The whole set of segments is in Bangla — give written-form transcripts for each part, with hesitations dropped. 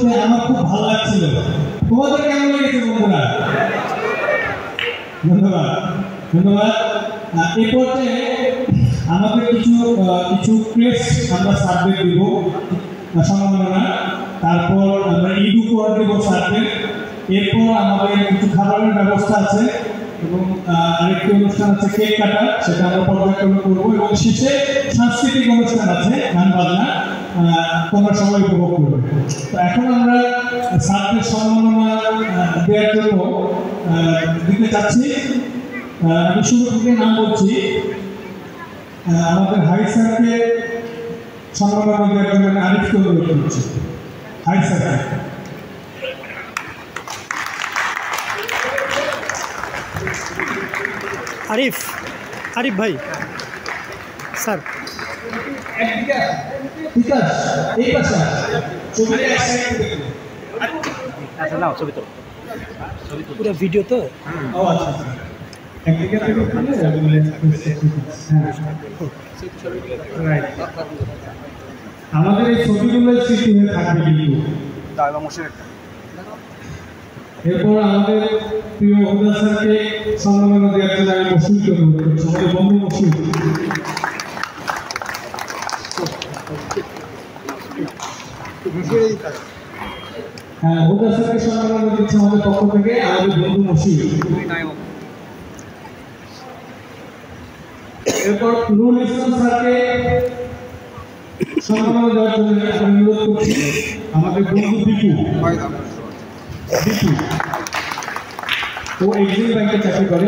শুনতে আমার খুব ভালো লাগছিল। তোমাদের কেমন লেগেছে বন্ধুরা? ধন্যবাদ ধন্যবাদ। এই পর্যায়ে আমাদের কিছু ক্রেস আমরা সাবজেক্ট দিব সম্মাননা, তারপর আমরা ঈদ উপহার দেব সাবজেক্ট, এরপর আমাদের কিছু খাবারের ব্যবস্থা আছে এবং আরেকটি অনুষ্ঠান আছে কেক কাটা, সেটা আমরা পর্যায়ক্রমে করবো এবং শেষে সাংস্কৃতিক অনুষ্ঠান আছে গান বাজনা, তোমরা সবাই উপভোগ করবে। তো এখন আমরা ছাত্রের সম্মাননা দেওয়ার জন্য দিতে চাচ্ছি। আমি শুরু থেকে নাম বলছি। আমাদের হাই স্যারকে সম্মাননা দেওয়ার জন্য আমি আরিফকে অনুরোধ করছি। Hi sir. আরিফ আরিফ ভাই স্যার আচ্ছা নাও ছবি তো পুরো ভিডিও তো আমাদের এই ছবিগুলো স্মৃতি হয়ে থাকবে কিন্তু। এরপর আমাদের প্রিয় হুদা স্যারকে সম্মাননা দেওয়ার জন্য আমি মসজিদকে অনুরোধ করছি। আমাদের বন্ধু মসজিদ। হ্যাঁ, হুদা স্যারকে সম্মাননা দিচ্ছে আমাদের পক্ষ থেকে আমাদের বন্ধু মসজিদ। এরপর নুরুল ইসলাম স্যারকে সম্মাননা দেওয়ার জন্য আমি অনুরোধ করছি আমাদের বন্ধু দীপু। ও এক্সিম ব্যাংকে চাকরি করে।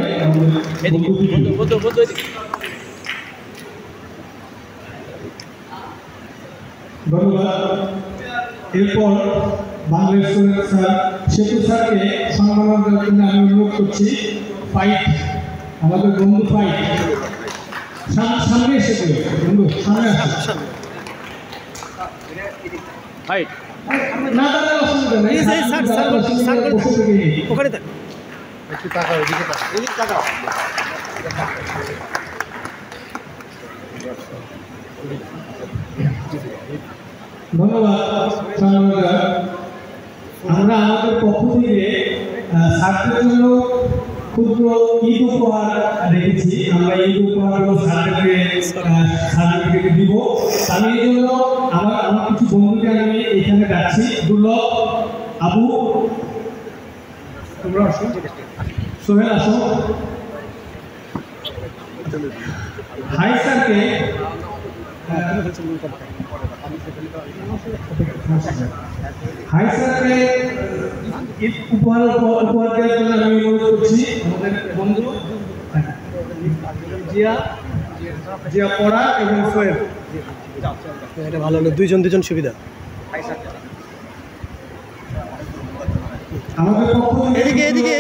ধন্যবাদ। এরপর বাংলাদেশ স্যার সেতু স্যারকে সম্মাননা দেওয়ার জন্য আমি অনুরোধ করছি ফাইট, আমাদের বন্ধু ফাইট। সামনে এসে বন্ধু সামনে আসুন। ফাইট না দাদা অসুবিধা নেই স্যার, ওখানে দেখ একটু টাকা এদিকে টাকা এদিকে টাকা। ধন্যবাদ। আমরা আমাদের পক্ষ থেকে ছাত্রদের জন্য ক্ষুদ্র ঈদ উপহার রেখেছি। আমরা ঈদ উপহারগুলো সার্টিফিকেট দিব। আমি এই জন্য আমার কিছু বন্ধুকে আমি এখানে ডাকছি। দুর্লভ, আবু, তোমরা আসো, সোহেল আসো। হাই স্যারকে উপহার দেওয়ার জন্য আমি অনুরোধ করছি আমাদের বন্ধু জিয়া পড়া এবং সোহেল। এটা ভালো হলো, দুজন সুবিধা। আমাদের পক্ষ থেকে এদিকে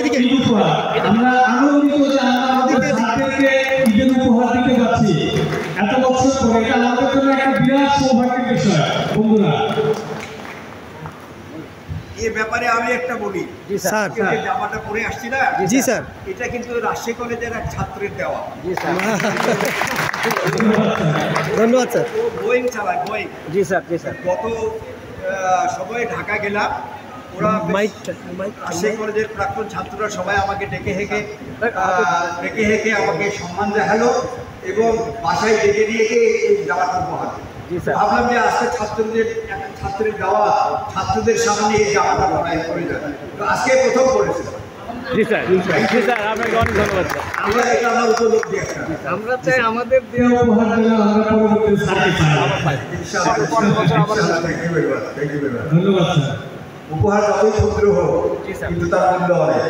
আমরা আনন্দিত যে আমরা আমাদের ছাত্রদেরকে ঈদের উপহার দিতে পারছি এত বছর পরে। এটা আমাদের জন্য একটা বিরাট সৌভাগ্যের বিষয় বন্ধুরা। এই ব্যাপারে আমি একটা বলি। জি স্যার। জামাটা পরে আসছি না। জি স্যার। এটা কিন্তু রাজশাহী কলেজের এক ছাত্রের দেওয়া। জি স্যার। ধন্যবাদ স্যার। ও বোয়িং চালায়, বোয়িং। জি স্যার জি স্যার। গত সময়ে ঢাকা গেলাম, ওরা রাজশাহী কলেজের প্রাক্তন ছাত্ররা সবাই আমাকে ডেকে হেঁকে আমাকে সম্মান দেখালো এবং বাসায় ডেকে নিয়ে গিয়ে এই জামাটা উপহার। ভাবলাম যে আজকে ছাত্রের দেওয়া ছাত্রদের সামনে এই জামাটা করে যাবে। তো আজকে প্রথম করেছে। জি স্যার জি স্যার, আপনাকে অনেক ধন্যবাদ স্যার। আমরা এটা আমার উপলব্ধি একটা। আমরা চাই আমাদের দেওয়া উপহার যেন আমরা পরবর্তী সার্টিফিকেট পাই। ধন্যবাদ স্যার। উপহার যতই ক্ষুদ্র হোক কিন্তু তার মূল্য অনেক।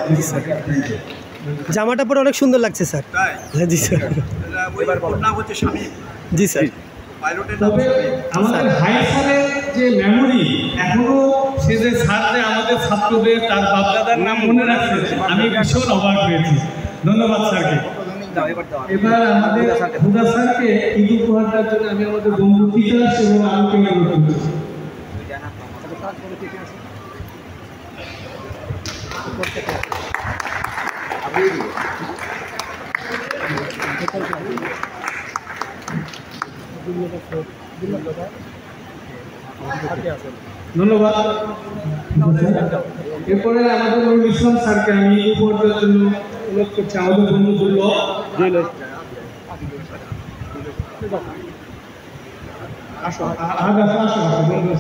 জামাটা পরে অনেক সুন্দর লাগছে স্যার। হ্যাঁ জি স্যার। ওর নাম হচ্ছে স্বামী। জি স্যার। পাইলটের নাম তবে আমাদের হাই স্যারের যে মেমোরি, এখনো সে যে স্যার যে আমাদের ছাত্রদের তার বাপদাদার নাম মনে রাখছে, আমি ভীষণ অবাক হয়েছি। ধন্যবাদ স্যারকে। এবার আমাদের হুদা স্যারকে ঈদ উপহার দেওয়ার জন্য আমি আমাদের বন্ধু তিতাস এবং আলোকে অনুরোধ করছি। ধন্যবাদ। এরপরে আমাদের নুরুল ইসলাম স্যারকে আমি উপহার দেওয়ার জন্য অনুরোধ করছি। আমাদের বন্ধুতুল্য আসো বন্ধু।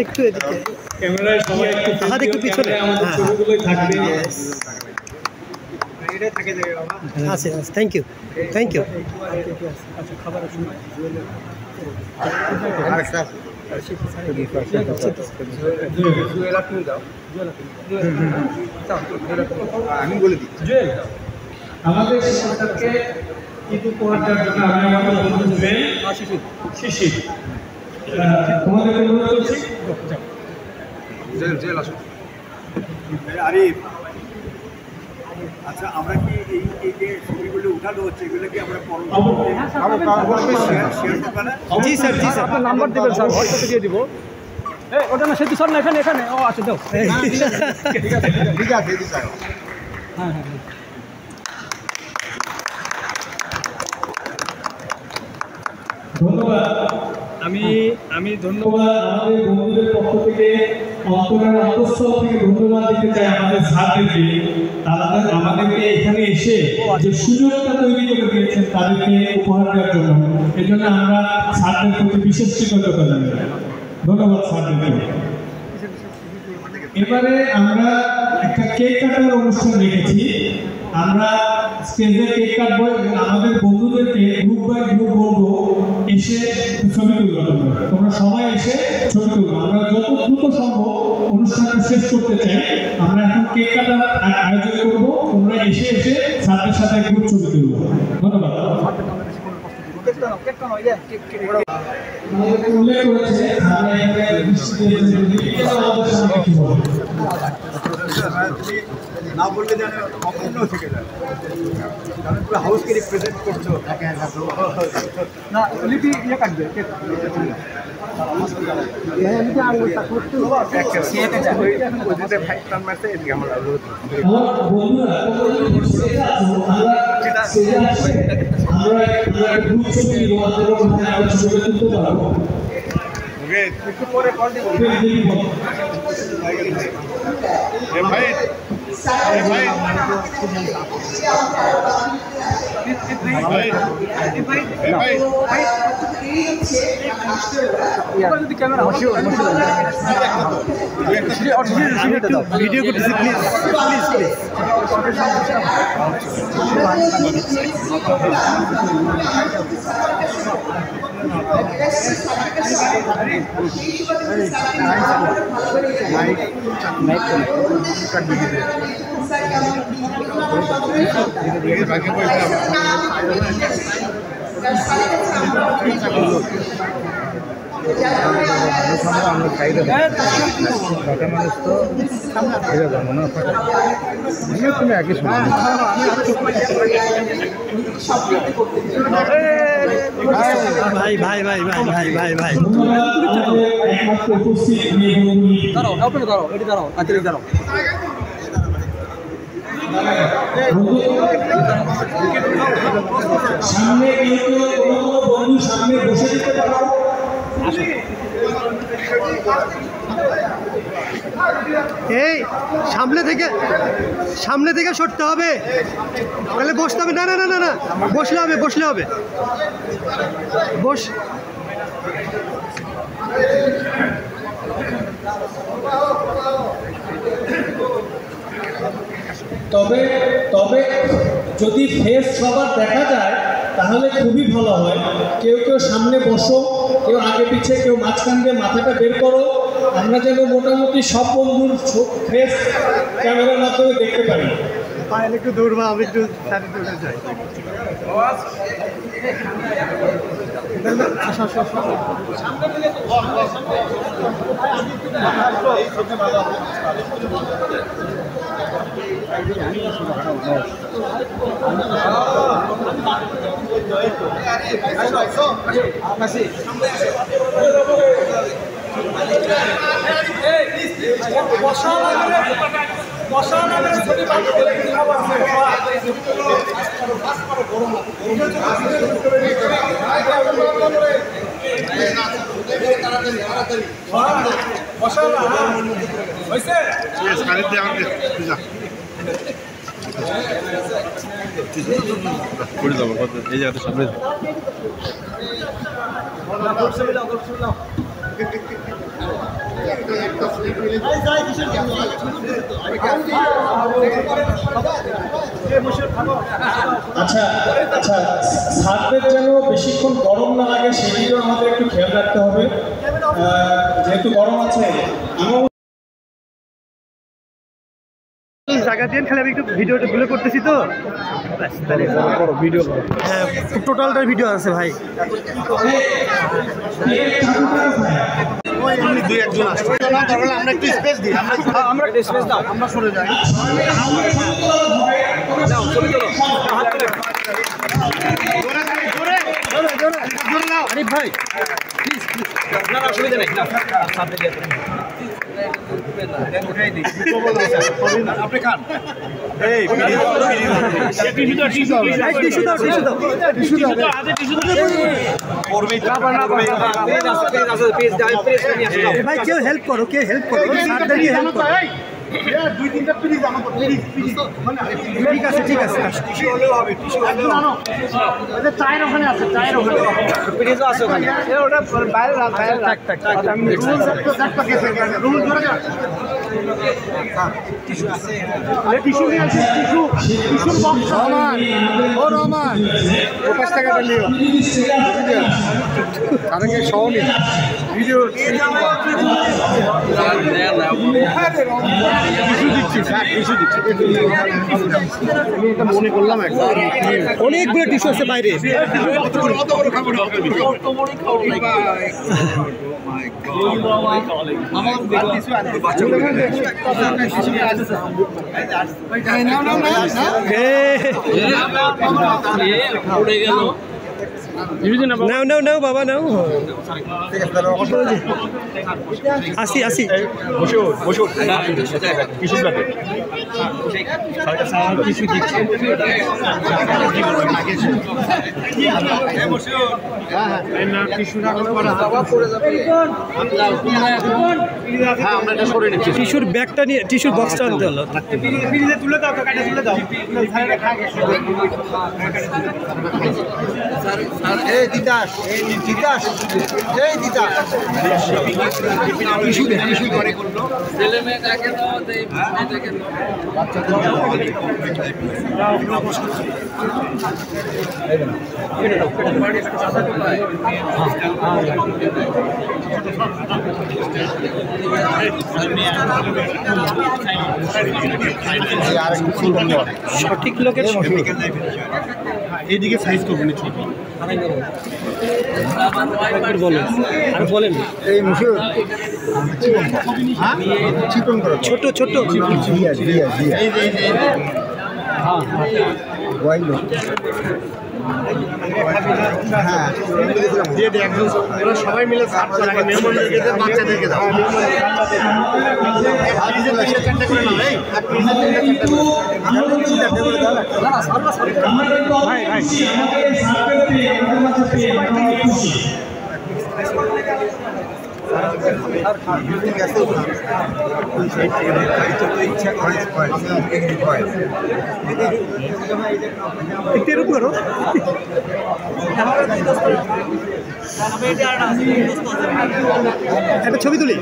একটু এদিকে ক্যামেরায় সবাই হাত একটু পিছনে। আমাদের ছবিগুলোই থাকবে। আছে থ্যাংক ইউ থ্যাংক ইউ। আমি বলে দিই জুয়েল, আমাদের শিক্ষককে ঈদ উপহার দেওয়ার জন্য আমি আমাদের বন্ধু জুয়েল শিশির তোমাদের অনুরোধ করছি। জেল আসুন। আরিফ, আচ্ছা আমরা কি এই যে ছবিগুলো উঠানো হচ্ছে এগুলো কি আমরা অবশ্যই শেয়ার করবো না? জি স্যার জি স্যার। আপনার নাম্বার দেবেন স্যার, হোয়াটসঅ্যাপে দিয়ে দিব। ওটা না সেতু স্যার না, এখানে এখানে ও আচ্ছা দাও। ঠিক আছে এই স্যার। হ্যাঁ হ্যাঁ ধন্যবাদ। আমি ধন্যবাদ আমাদের বন্ধুদের পক্ষ থেকে, অন্তরের অন্তঃস্থল থেকে ধন্যবাদ দিতে চাই আমাদের স্যারদেরকে। আমাদেরকে এখানে এসে যে সুযোগটা তৈরি করে দিয়েছেন তাদেরকে উপহার দেওয়ার জন্য, এই জন্য আমরা স্যারদের প্রতি বিশেষ কৃতজ্ঞতা জানাই। ধন্যবাদ স্যারদেরকে। এবারে আমরা একটা কেক কাটার অনুষ্ঠান রেখেছি। আমরা স্টেজে কেক কাটবো এবং আমাদের বন্ধুদেরকে গ্রুপ বাই গ্রুপ বলবো এসে ছবি তুলবো। তোমরা সবাই এসে ছবি তুলবো। আমরা যত দ্রুত সম্ভব অনুষ্ঠানটা শেষ করতে চাই। আমরা এখন কেক কাটার আয়োজন করবো। তোমরা এসে স্যারদের সাথে গ্রুপ ছবি তুলবো। ধন্যবাদ। আমাদের উল্লেখ করেছে আমরা এখানে না বললে যেন অপূর্ণ থেকে যায়, কারণ পুরো হাউসকে রিপ্রেজেন্ট করছো। না লিপি ইয়ে কাটবে কেক। আমার বন্ধুরা আমরা গ্রুপ ছবি নিব, আমরা ছবি তুলতে পারবো। একটু পরে কল দিব। যদি ক্যামেরা ভিডিও করতেছি প্লিজ প্লিজ প্লিজ। ভাই ভাই ভাই ভাই ভাই ভাই ভাই একমাত্র উপস্থিত দাঁড়াও, আপনারা দাঁড়াও, এটি দাঁড়াও, আচ্ছা দাঁড়াও। সামনে বন্ধু সামনে বসে দিতে পারো। এই সামনে থেকে সরতে হবে, তাহলে বসতে হবে। না না না না না, বসলে হবে বসলে হবে। বস তবে তবে যদি ফেস সবার দেখা যায় তাহলে খুবই ভালো হয়। কেউ কেউ সামনে বসো, কেউ আগে পিছে, কেউ মাঝখান দিয়ে মাথাটা বের করো। আমরা যেন মোটামুটি সব বন্ধুর ফেস ক্যামেরার মাধ্যমে দেখতে পারি। পায়েল একটু দৌড়বা, আমি একটু সাথে দৌড়ে যাই। এই জায়গাটা সামনে আচ্ছা আচ্ছা, ছাদদের যেন বেশিক্ষণ গরম না লাগে সেদিকেও আমাদের একটু খেয়াল রাখতে হবে, যেহেতু গরম আছে। জায়গা দিয়ে খালি আমি একটু ভিডিওটা গুলো করতেছি তো, ভিডিও হ্যাঁ টোটালটার ভিডিও আছে ভাই। দুই একজন আসছে, আমরা একটু স্পেস দিই, আমরা একটু স্পেস দাও, আমরা সরে যাই। আরিফ ভাই প্লিজ না অসুবিধা নেই, আপনি খান। ভাই কেউ হেল্প করো, কেউ হেল্প করো, সারদারকে হেল্প করো। দুই তিনটা প্লিজ আমাকে প্লিজ প্লিজ। ঠিক আছে ঠিক আছে, টিস্যু হলেও হবে, টিস্যু হলেও হবে। ওই চায়ের ওখানে আছে, চায়ের ওখানে প্লিজও আছে ওখানে, ওটা বাইরে রাখ, বাইরে রাখ। আমি রুল ধরে যা। টিস্যু নিয়ে আসি, টিস্যু, টিস্যুর বক্স। রহমান, ও রহমান, ও 5 টাকাটা নিও। তাদেরকে সহ নি ভিডিও টিস্যু দিচ্ছি, স্যার টিস্যু দিচ্ছি। আমি এটা মনে করলাম একবার, অনেকগুলো টিস্যু আছে বাইরে। অত বড় খাবো না, নাও নাও নাও বাবা নাও। আসি আসি, টিস্যুর ব্যাগটা নিয়ে, টিস্যুর বক্সটা আনতে হলো। তুলে দাও, কাটা তুলে দাও। এই দিদাস, এই দিদাস, এই দিদাস টিস্যু দে, টিস্যু করে করলো ছেলে মেয়ে দেখে দাও, দেই দেখে সঠিক লোকের এইদিকে সাইজ করবেন ছোট। বলেন আর বলেন, এই মুসুর চিকন করো, ছোট ছোট জিয়া জিয়া জিয়া, এই যে বয়ল হ্যাঁ দিয়ে দে একজন, ওরা সবাই মিলে সার্ভ করে মেহমানদেরকে দেয়, বাচ্চাদেরকে দাও। চারটে করে নাও, এই ভাই ভাই একটু করো। একটা ছবি তুলি,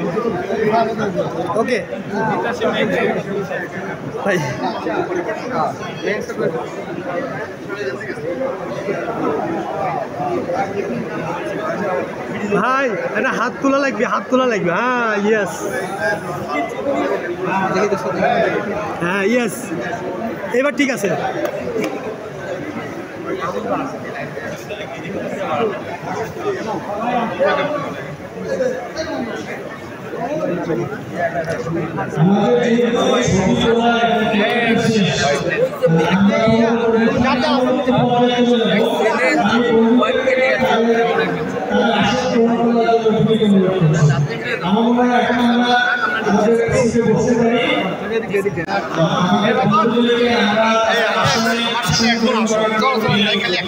ওকে ভাই। ভাই এটা হাত তোলা লাগবে, হাত তোলা লাগবে। হ্যাঁ ইয়েস, হ্যাঁ ইয়েস, এবার ঠিক আছে। আমাদের অনুরোধ করছি। আমার মনে হয় এখন আমরা আমাদের সিটে বসতে পারি। আমাদের বন্ধুদেরকে আমরা আসলে আমরা এখন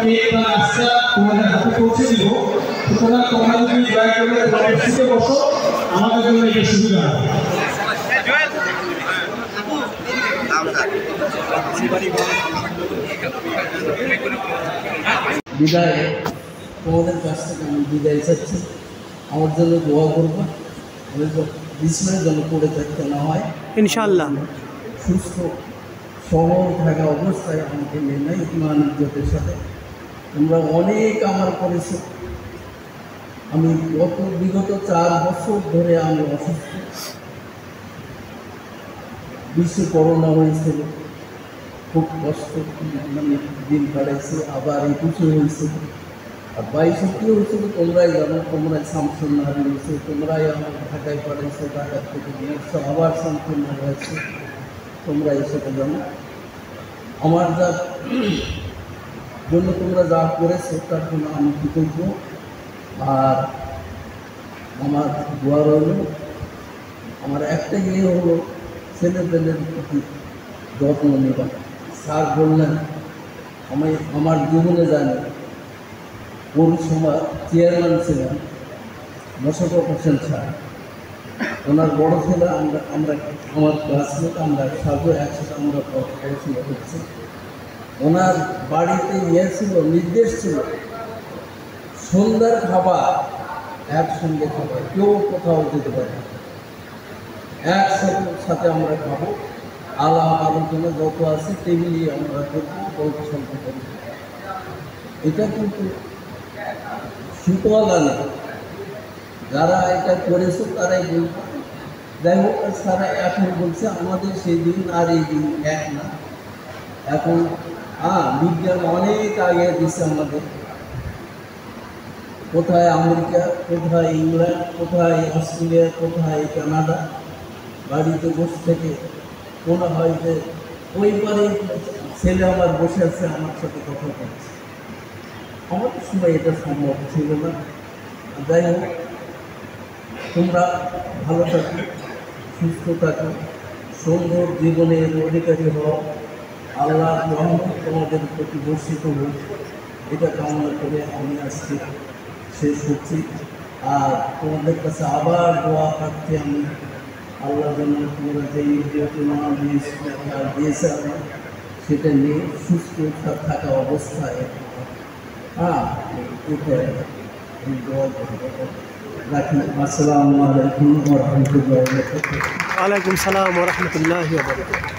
কেক বা নাস্তা তোমাদের হাতে পৌঁছে দিব। সুতরাং তোমরা যদি দয়া করে তোমাদের সিটে বসো, আমাদের জন্য এটা সুবিধা হবে। বিদায় তোমাদের কাছ থেকে আমি বিদায় চাচ্ছি। আমার জন্য দোয়া করবো, আমি বিছানার জন্য পড়ে থাকতে না হয়, ইনশাআল্লাহ সুস্থ সবল থাকা অবস্থায় আমাকে নেই ইমান ইজ্জতের সাথে। তোমরা অনেক আমার করেছো। আমি বিগত 4 বছর ধরে আমি অসুস্থ। বিশ্বে করোনা হয়েছিল, খুব কষ্ট মানে দিন কাটাইছে। আবার 21 হয়েছিল, আর 22 হয়েছিল। তোমরাই জানো, তোমরাই শামসুন নাহারি হয়েছে, তোমরাই আমার ঢাকায় পাঠাইছো, ঢাকার থেকে নিয়ে এসছো, আবার শামসুন নাহারি হয়েছে, তোমরা এসে জানো। আমার যা জন্য তোমরা যা করেছো তার জন্য আমি কৃতজ্ঞ। আর আমার দোয়া রইল, আমার একটা ইয়ে হলো ছেলেপেলের প্রতি যত্ন নেবা। স্যার বললেন আমার জীবনে জানি পৌরসভা চেয়ারম্যান ছিলেন মোশাররফ হোসেন স্যার। ওনার বড় ছেলে আমরা আমার ক্লাসমেট, আমরা সব একসাথে আমরা পড়াশোনা করছি। ওনার বাড়িতে ইয়ে ছিল, নির্দেশ ছিল সন্ধ্যার খাবার একসঙ্গে খাবো, কেউ কোথাও যেতে পারে না, একসাথে আমরা খাবো। আলাপ আলোচনা যত আছে টেবিলে আমরা করবো, গল্প সল্প করবো। এটা কিন্তু সুতোয়ালা না, যারা এটা করেছে তারাই বলবো। যাই হোক, তারা এখন বলছে আমাদের সেই দিন আর এই দিন এক না। এখন বিজ্ঞান অনেক আগে দিচ্ছে আমাদের। কোথায় আমেরিকা, কোথায় ইংল্যান্ড, কোথায় অস্ট্রেলিয়া, কোথায় কানাডা। বাড়িতে বসে থেকে মনে হয় যে ওই পারে ছেলে আমার বসে আছে, আমার সাথে কথা বলছে। আমাদের সময় এটা সম্ভব ছিল না। যাই হোক, তোমরা ভালো থাকো, সুস্থ থাকো, সুন্দর জীবনের অধিকারী হও। আল্লাহ রহমত তোমাদের প্রতি বর্ষিত হোক, এটা কামনা করে আমি আজকে শেষ করছি। আর তোমাদের কাছে আবার দোয়া করতে আমি আল্লাহ যেন তোমরা যে দিয়েছে আমি সেটা নিয়ে সুস্থ থাকা অবস্থায় দোয়া রাখি। আসসালামু আলাইকুম ওয়া রাহমাতুল্লাহি ওয়া বারাকাতুহু। ওয়ালাইকুম সালাম ওয়া রাহমাতুল্লাহি ওয়া বারাকাতুহু।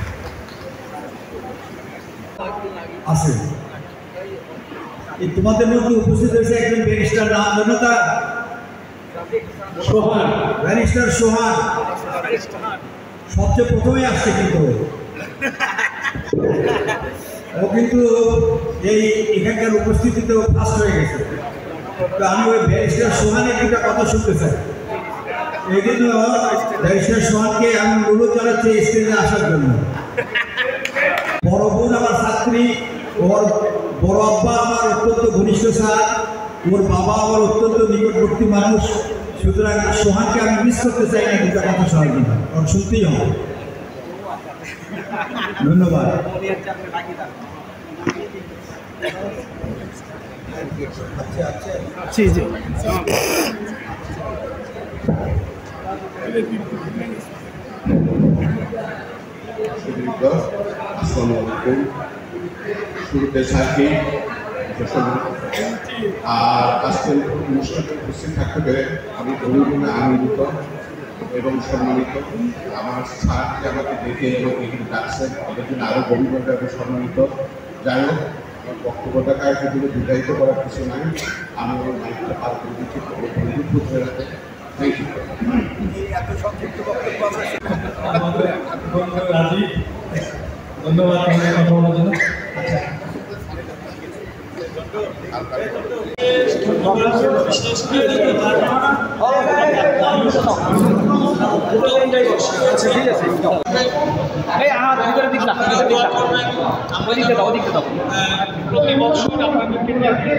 আছে তোমাদের মধ্যে উপস্থিত হয়েছে একজন ব্যারিস্টার, নাম জানো তার? সোহান, ব্যারিস্টার সোহান সবচেয়ে প্রথমে আসছে, কিন্তু ও কিন্তু এখানকার উপস্থিতিতেও ফার্স্ট হয়ে গেছে। তো আমি ওই ব্যারিস্টার সোহানের একটা কথা শুনতে চাই। এই জন্য ব্যারিস্টার সোহানকে আমি অনুরোধ জানাচ্ছি স্টেজে আসার জন্য। বড় বোন আমার ছাত্রী, ওর বড় আব্বা আমার অত্যন্ত ঘনিষ্ঠ স্যার, ওর বাবা আমার অত্যন্ত নিকটবর্তী মানুষ। সুতরাং সোহানকে আমি মিস করতে চাই না, দুটা কথা শোনার জন্য, কারণ শুনতেই হবে। ধন্যবাদ। জি জি। আসসালামু আলাইকুম। শুরুতে সাথী আর আজকের অনুষ্ঠানে উপস্থিত থাকতে পেরে আমি গরিবনে আনন্দিত এবং সম্মানিত। আমার স্যারকে আমাকে দেখে এবং এখানে ডাকছেন, এদের জন্য আরও গরিবভাবে আমি সম্মানিত। যাই হোক, আমার বক্তব্যটা কাজের জন্য বিদায়িত করার কিছু নাই। আমি আমার দায়িত্বটা পার করে দিচ্ছি, বন্ধুত্ব ধরে রাখতে। Thank you. ধন্যবাদ কথা বলার জন্য। আচ্ছা আচ্ছা ঠিক আছে এই আর ভিতরে দিকটা ওদিকে দাও প্রতি বছর আপনাদেরকে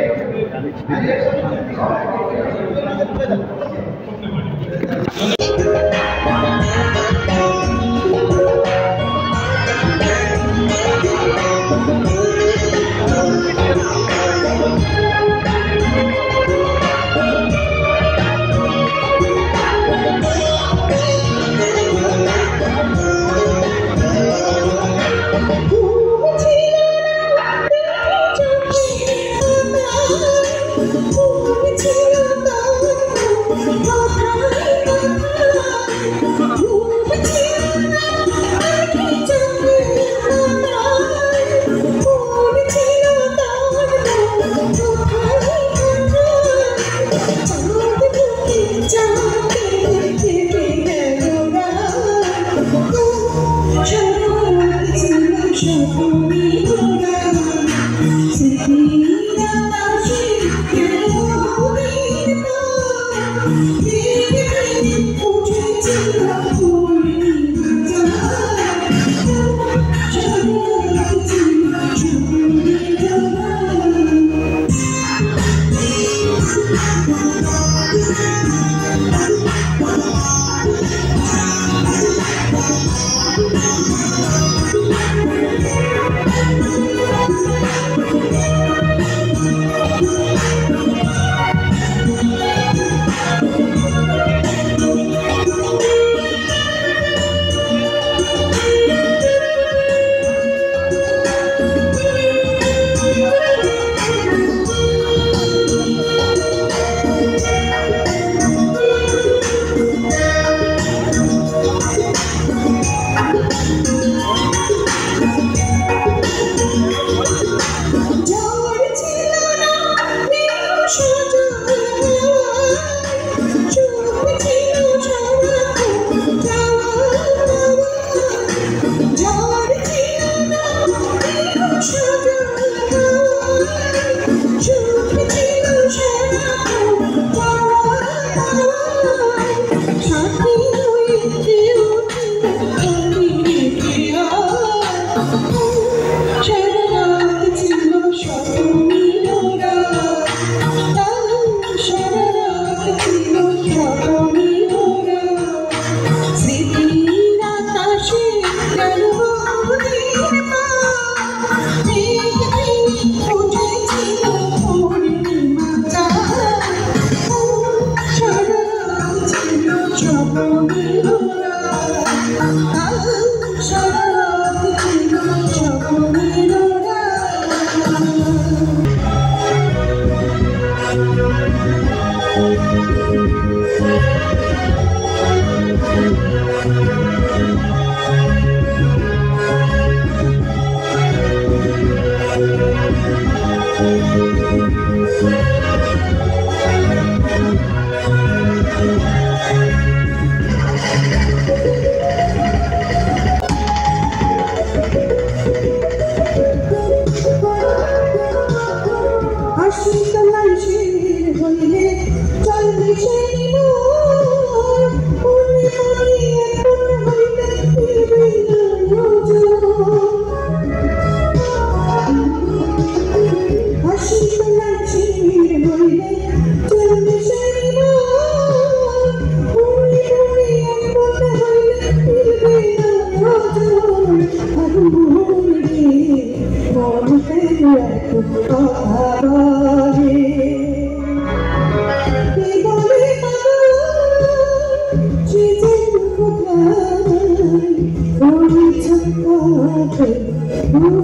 Moni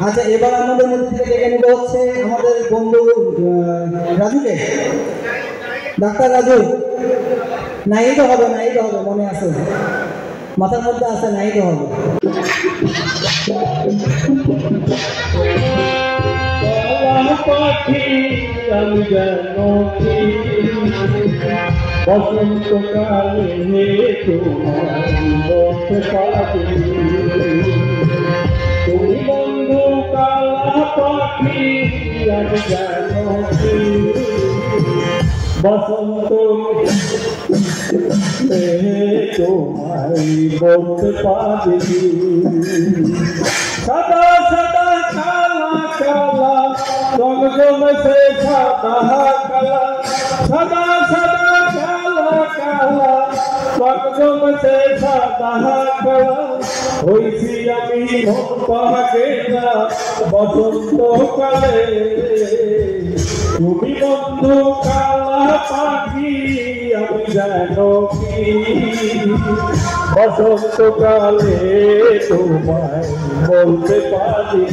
আচ্ছা, এবার আমাদের মধ্যে থেকে ডেকে নেওয়া হচ্ছে আমাদের বন্ধু রাজুকে। ডাক্তার রাজু, নাইতে হবে, মনে আছে, মাথার মধ্যে আছে, নাইতে হবে। বসন্তকালে তুমি বন্ধু কালা পাখি, আমি জানো কি বসন্ত তোমায় বলতে পারি। সাদা সাদা কালা কালা রঙ জমেছে, সাদা কালা সাদা সাদা কালা কালা রঙ জমেছে, সাদা কালা হইছি আমি পাগে না বসন্তকালে। তুমি বন্ধু কালা পাখি, আমি জানো কি বসন্তকালে তোমায় বলতে পারি।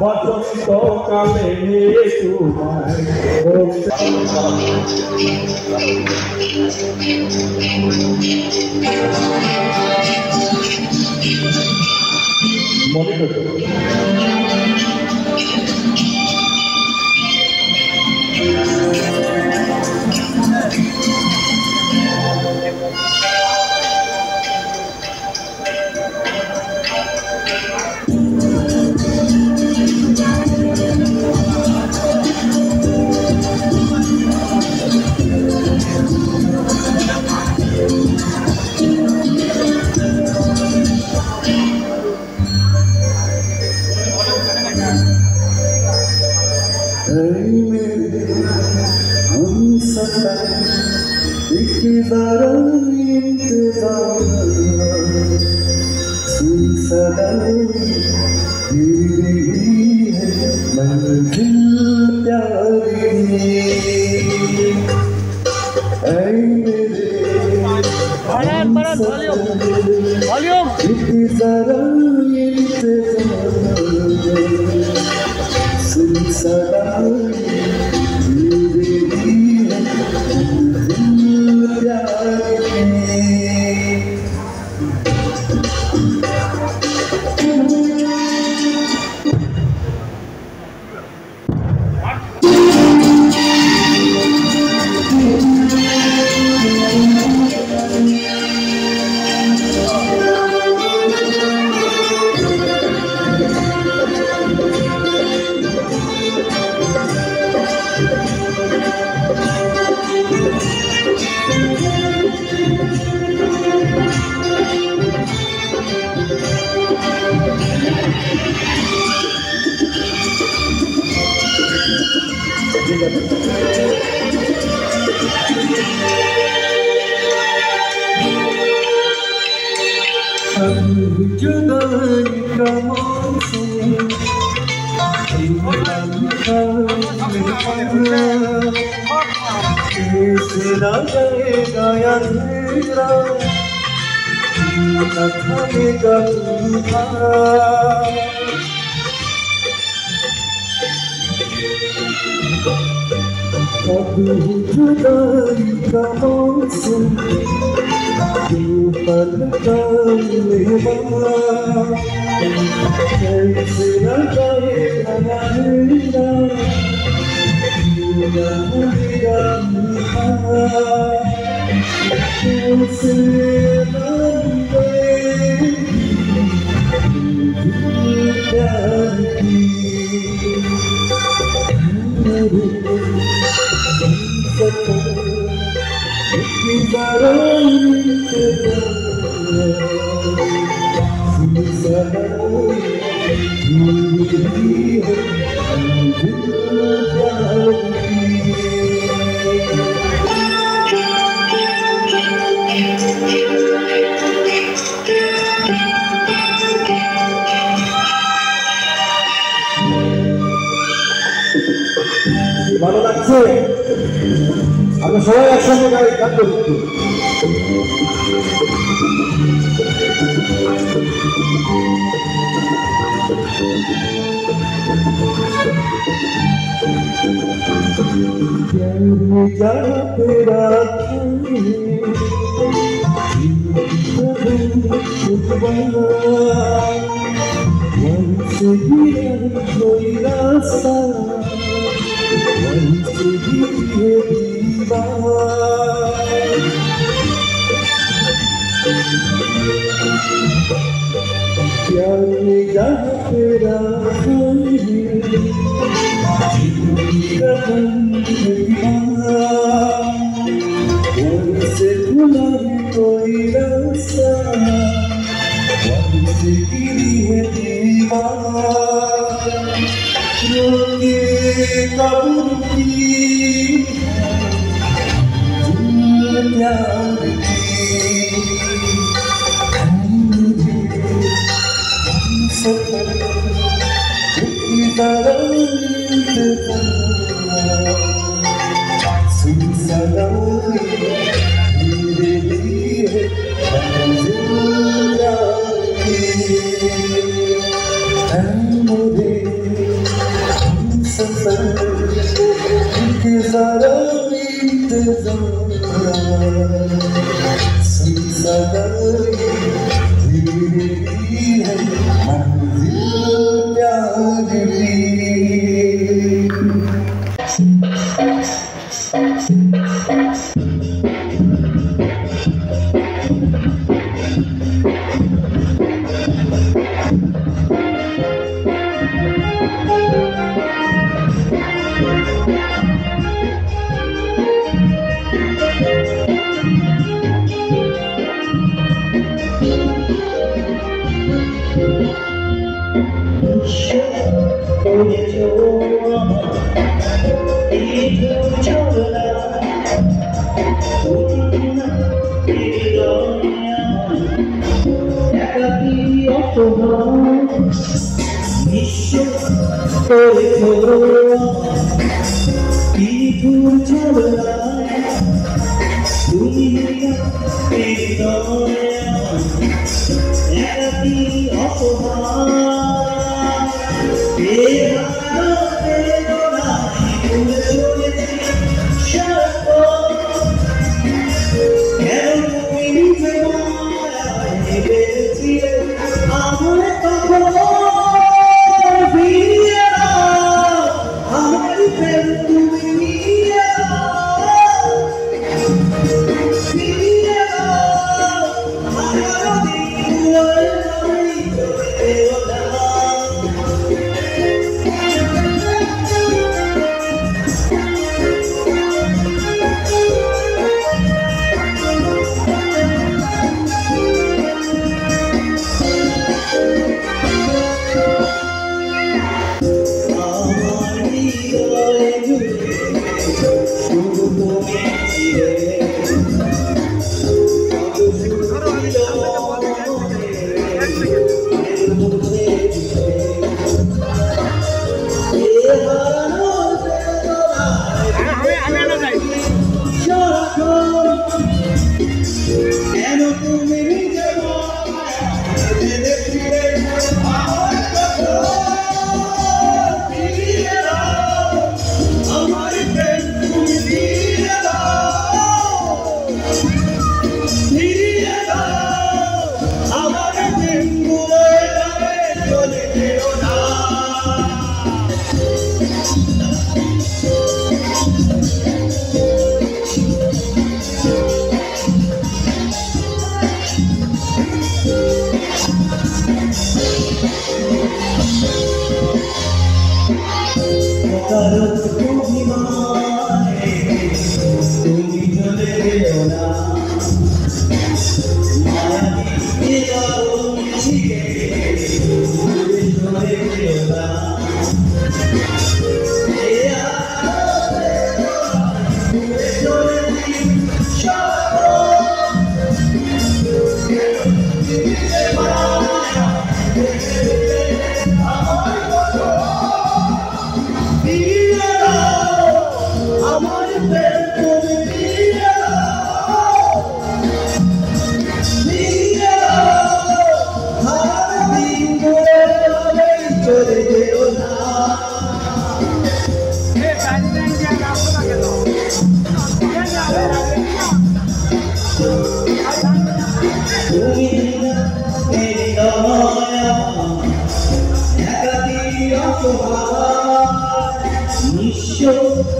বসন্তকালে তোমায় বলতে মনে করো। हम सफर एक बार इंतजार सुन सदा मेरी है मंजिल प्यार की। ऐ मेरे वॉल्यूम एक जरा इंतजार सुन सदा जुदाई का मौसम कैसे न जाएगा अंधेरा, न थमेगा तूफान। अब जुदाई का मौसम पल कैसे न जाएगा ভালো লাগছে? আমরা সবাই একসঙ্গে গান করছি। ধন্যবাদ।